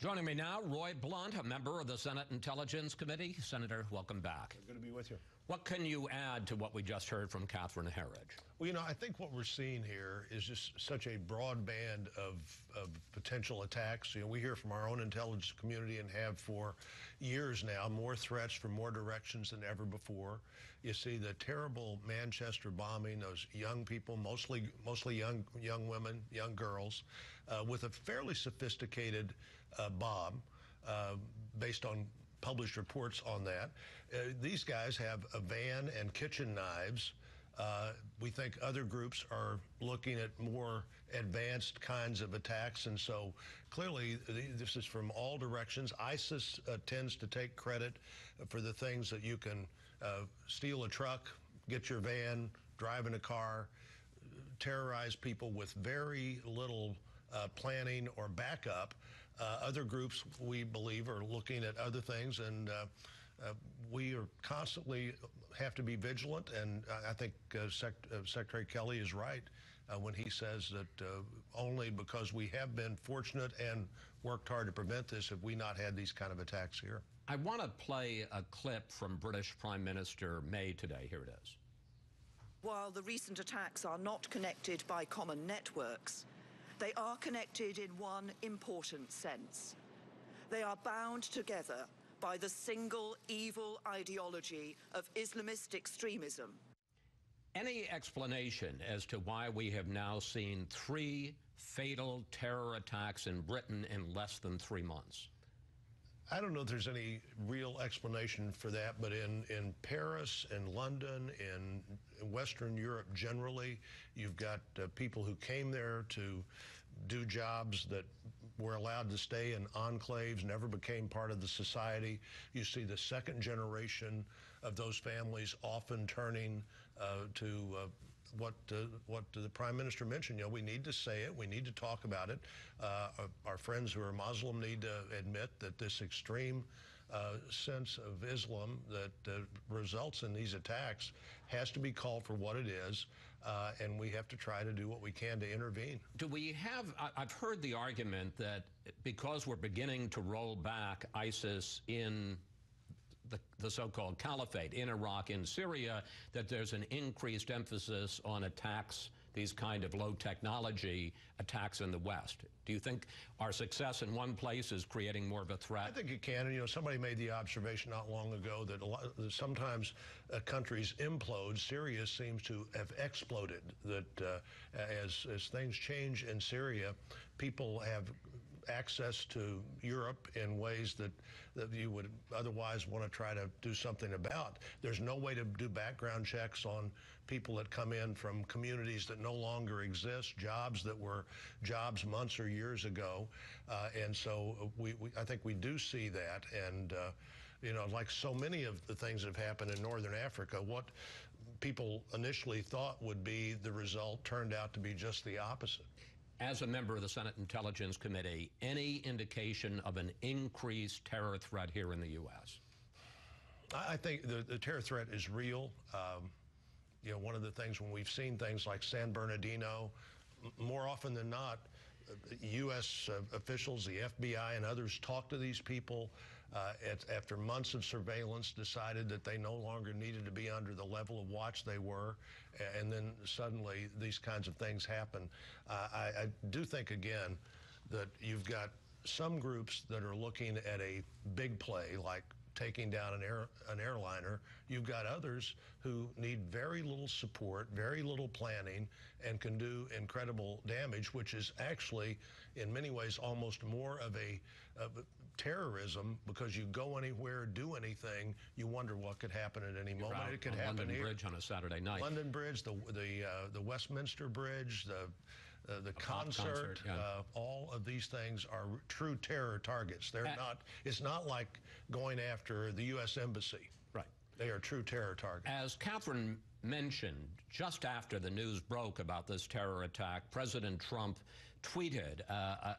Joining me now, Roy Blunt, a member of the Senate Intelligence Committee. Senator, welcome back. Good to be with you. What can you add to what we just heard from Catherine Herridge? Well, I think what we're seeing here is just such a broad band of potential attacks. We hear from our own intelligence community and have for years now, more threats from more directions than ever before. You see the terrible Manchester bombing, those young people, mostly young women, young girls, with a fairly sophisticated bomb based on published reports on that. These guys have a van and kitchen knives. We think other groups are looking at more advanced kinds of attacks, and so clearly this is from all directions. ISIS tends to take credit for the things that you can steal a truck, get your van, drive in a car, terrorize people with very little planning or backup. Other groups, we believe, are looking at other things, and we are constantly have to be vigilant. And I think Secretary Kelly is right when he says that only because we have been fortunate and worked hard to prevent this have we not had these kind of attacks here. I want to play a clip from British Prime Minister May today. Here it is. While the recent attacks are not connected by common networks, they are connected in one important sense. They are bound together by the single evil ideology of Islamist extremism. Any explanation as to why we have now seen 3 fatal terror attacks in Britain in less than 3 months? I don't know if there's any real explanation for that, but in Paris, in London, in Western Europe generally, you've got people who came there to do jobs that were allowed to stay in enclaves, never became part of the society. You see the second generation of those families often turning to what the Prime Minister mentioned. We need to say it. We need to talk about it. Our friends who are Muslim need to admit that this extreme sense of Islam that results in these attacks has to be called for what it is, and we have to try to do what we can to intervene. Do we have, I've heard the argument that because we're beginning to roll back ISIS in the so-called caliphate in Iraq, in Syria, that there's an increased emphasis on attacks, these kind of low technology attacks in the West. Do you think our success in one place is creating more of a threat? I think it can. And, somebody made the observation not long ago that sometimes countries implode. Syria seems to have exploded. That as things change in Syria, people have access to Europe in ways that you would otherwise want to try to do something about. There's no way to do background checks on people that come in from communities that no longer exist, jobs that were jobs months or years ago. And so I think we do see that. And, like so many of the things that have happened in Northern Africa, what people initially thought would be the result turned out to be just the opposite. As a member of the Senate Intelligence Committee, any indication of an increased terror threat here in the U.S.? I think the terror threat is real. One of the things when we've seen things like San Bernardino, more often than not, U.S. officials, the FBI and others talked to these people after months of surveillance, decided that they no longer needed to be under the level of watch they were, and then suddenly these kinds of things happen. I do think, again, that you've got some groups that are looking at a big play, like taking down an airliner. You've got others who need very little support, very little planning, and can do incredible damage, which is actually, in many ways, almost more of a terrorism, because you go anywhere, do anything, you wonder what could happen at any moment. It could happen London here. Bridge on a Saturday night. London Bridge, the Westminster Bridge, the concert, yeah. all of these things are true terror targets. They're not. It's not like going after the U.S. Embassy. Right. They are true terror targets. As Catherine mentioned, just after the news broke about this terror attack, President Trump tweeted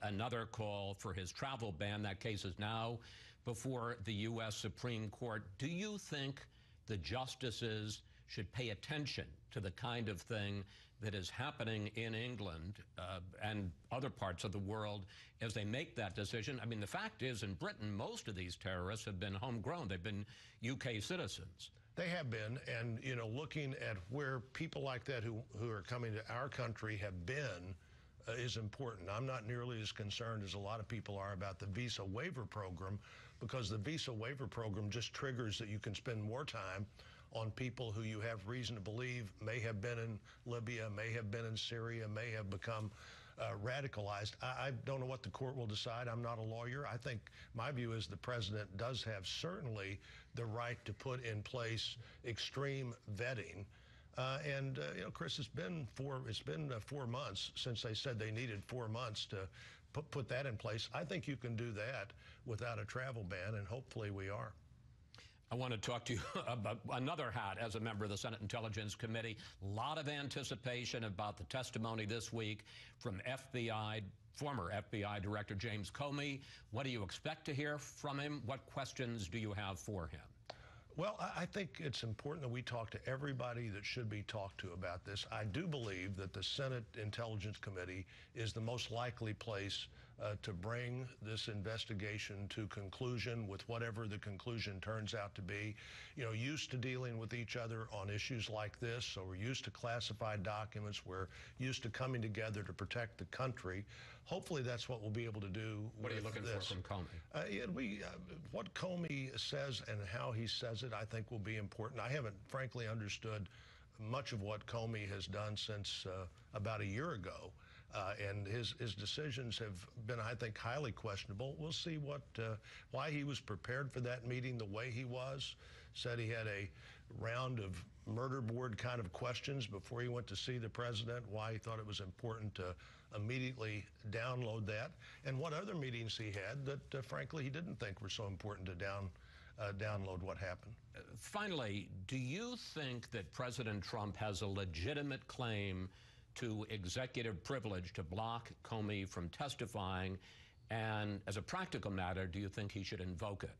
another call for his travel ban. That case is now before the U.S. Supreme Court. Do you think the justices should pay attention to the kind of thing that is happening in England and other parts of the world as they make that decision? I mean, the fact is, in Britain, most of these terrorists have been homegrown. They've been UK citizens. They have been, and looking at where people like that who are coming to our country have been is important. I'm not nearly as concerned as a lot of people are about the visa waiver program, because the visa waiver program just triggers that you can spend more time on people who you have reason to believe may have been in Libya, may have been in Syria, may have become radicalized. I don't know what the court will decide. I'm not a lawyer. I think my view is the president does have certainly the right to put in place extreme vetting. Chris, it's been 4 months since they said they needed 4 months to put that in place. I think you can do that without a travel ban, and hopefully we are. I want to talk to you about another hat as a member of the Senate Intelligence Committee. A lot of anticipation about the testimony this week from former FBI Director James Comey. What do you expect to hear from him? What questions do you have for him? Well, I think it's important that we talk to everybody that should be talked to about this. I do believe that the Senate Intelligence Committee is the most likely place to bring this investigation to conclusion, with whatever the conclusion turns out to be. Used to dealing with each other on issues like this, so we're used to classified documents, we're used to coming together to protect the country. Hopefully that's what we'll be able to do. What are you looking for from Comey? What Comey says and how he says it, I think, will be important. I haven't, frankly, understood much of what Comey has done since about a year ago. And his decisions have been, I think, highly questionable. We'll see why he was prepared for that meeting the way he was. Said he had a round of murder board kind of questions before he went to see the president, why he thought it was important to immediately download that, and what other meetings he had that, frankly, he didn't think were so important to download what happened. Finally, do you think that President Trump has a legitimate claim to executive privilege to block Comey from testifying? And as a practical matter, do you think he should invoke it?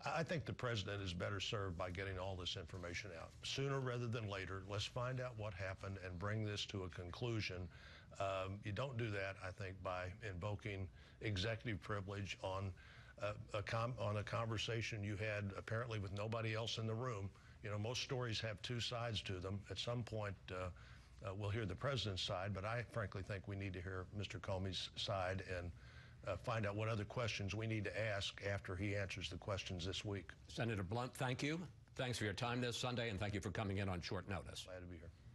I think the president is better served by getting all this information out sooner rather than later. Let's find out what happened and bring this to a conclusion. You don't do that, I think, by invoking executive privilege on a conversation you had apparently with nobody else in the room. Most stories have two sides to them. At some point, we'll hear the president's side, but I frankly think we need to hear Mr. Comey's side and find out what other questions we need to ask after he answers the questions this week. Senator Blunt, thank you. Thanks for your time this Sunday, and thank you for coming in on short notice. Glad to be here.